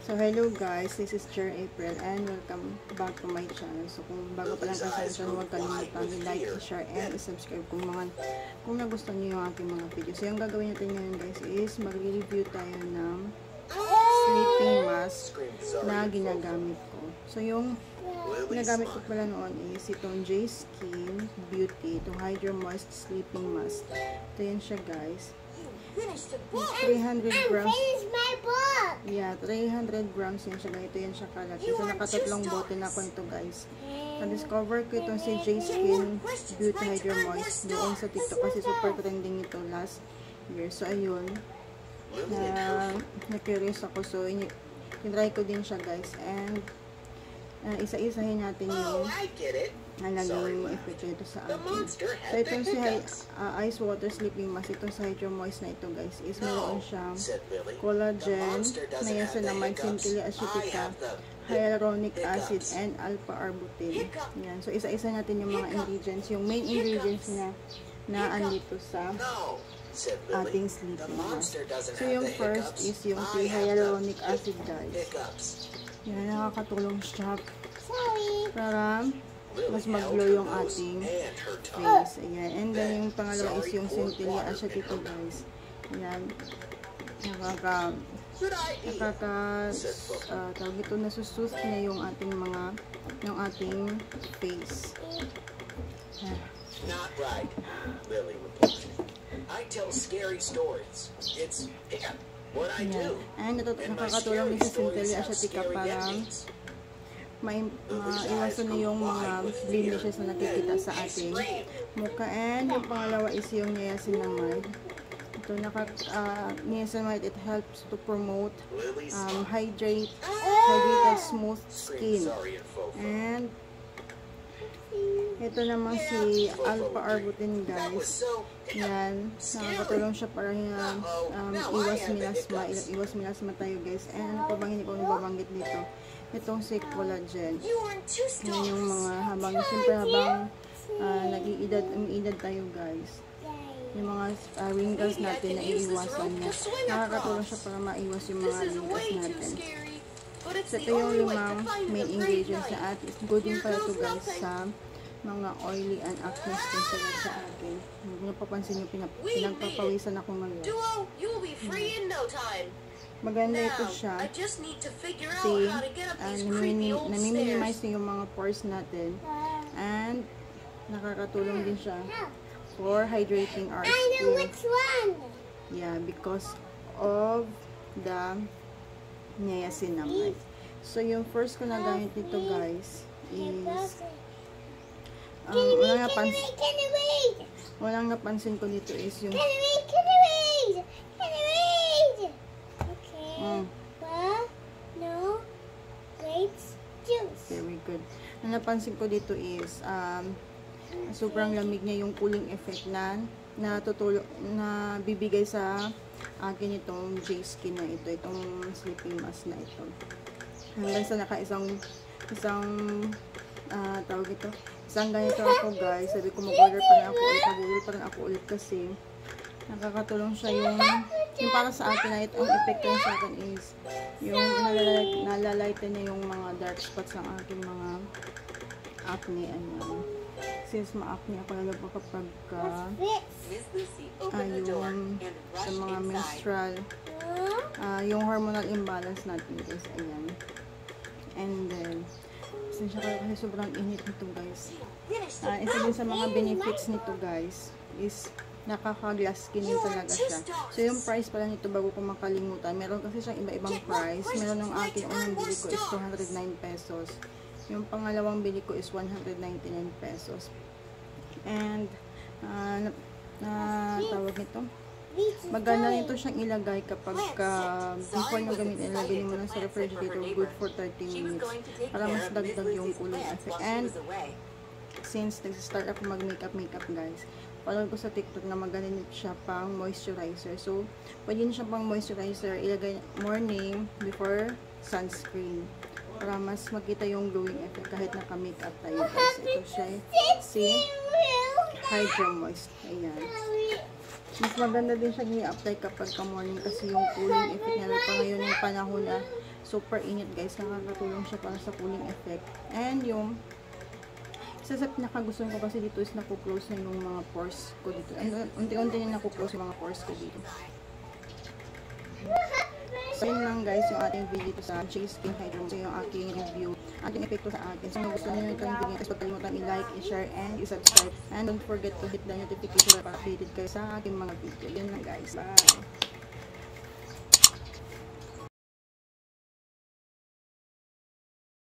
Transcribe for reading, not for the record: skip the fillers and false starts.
So, hello guys, this is Jer April and welcome back to my channel. So, kung bago pa lang kayo sa channel, huwag kalimutan i-like, i-share, and i-subscribe kung nagustuhan niyo yung aking mga video. So, yung gagawin natin ngayon guys is mag-review tayo ng sleeping mask na ginagamit ko. So, yung ginagamit ko pala noon is itong J-Skin Beauty, itong Hydro Moist Sleeping Mask. Ito yan siya guys. 300 grams. Yeah, 300 grams yan siya. Ganito yan siya kalaki. So, nakatatlong bote na ako nito guys. Na-discover ko itong si J-Skin Beauty Hydro Moist doon sa TikTok kasi super trending ito last year. So, ayun. Na-curious ako. So, in-try ko din siya guys. And, isa-isahin natin yung naging effect nito sa akin. So, itong si Ice Water Sleeping Mask, itong sa Hydro Moist na ito guys, is meron siyang collagen, niacinamide, centella acetica, hyaluronic acid, and alpha-arbutin. Yan. So, isa-isa natin yung mga ingredients, yung main ingredients na andito sa ating sleeping mask. So, yung first is yung si hyaluronic acid guys. Yan, nakakatulong siya para mas mag-glow yung ating face. Ayan. And then, yung pangalawa is yung centella acetica guys. Ayan. Tawag ito, nasusus niya yung ating face. Not right, Lily. I tell scary stories. It's what I do. And nakakatulong din sa centella acetica para maiwasan na yung mga blemishes na nakikita sa ating mukha. And yung pangalawa is yung niacinamide. Ito, niacinamide, it helps to promote hydrated smooth skin. And ito naman si alpha-arbutin guys. Yan, nakakatulong siya para iwas milasma tayo guys. And ano pa bang hindi ko nababanggit dito? Itong si collagen. Yan yung mga habang nag-iedad tayo guys. Yung mga wrinkles natin na iiwasan niya. Nakakatulong siya para maiwas yung mga wrinkles natin. So ito yung limang main ingredients na at good din pala ito guys sa mga oily and acne skin sa akin. Kung napapansin nyo, pinagpapawisan ako ngayon. Maganda ito siya. Kasi nami-minimize yung mga pores natin. And nakakatulong din siya for hydrating our skin. Yeah, because of the niacinamide. So yung first ko na gamit nito guys is walang napansin ko dito is yung very good. Ang napansin ko dito is sobrang lamig niya, yung cooling effect na bibigay sa akin itong J-Skin na ito, itong sleeping mask na ito. Hanggang sa isang tawag ito, isang ganito ako guys. Sabi ko mag-order pa rin ako ulit kasi nakakatulong siya yung para sa akin na ito, ang epekto sa akin is yung nalalighten niya yung mga dark spots ng aking mga acne. Since ma-acne ako lalo pa kapag sa mga menstrual yung hormonal imbalance natin guys. Ayan. And then since kasi sobrang init nito guys. Isa din sa mga benefits nito guys is nakaka-glass skin din talaga siya. So yung price pala nito bago ko makalimutan, meron kasi siyang iba-ibang price. Meron ng akin, unang bili ko is 209 pesos. Yung pangalawang bili ko is 199 pesos. And tawag nito, maganda nito siyang ilagay kapag before nyo gamitin, ilagay mo lang sa refrigerator, good for 30 minutes para mas dagdag yung cooling effect. And since nag-start ako mag-makeup guys, follow ko sa TikTok na magaling siya pang moisturizer. So pwede siya pang moisturizer, ilagay morning before sunscreen para mas makita yung glowing effect kahit naka-makeup tayo guys. Ito siya si Hydro Moist. Ayan. Mas maganda din siya i-apply kapag ka morning kasi yung cooling effect niya pa ngayon yung panahon na super init guys, nakakatulong siya para sa cooling effect. And yung isa sa pinakagusto ko kasi dito is naku-close na yung mga pores ko dito. Unti-unti na naku-close yung mga pores ko dito. So yun lang guys yung ating video sa Chase Skin Hydro. So yung aking review, ating epekto sa akin. So kung gusto niyo itong video, huwag kalimutan i-like, i-share, and i-subscribe. And don't forget to hit the notification para updated kayo sa aking mga video. Yun lang guys. Bye!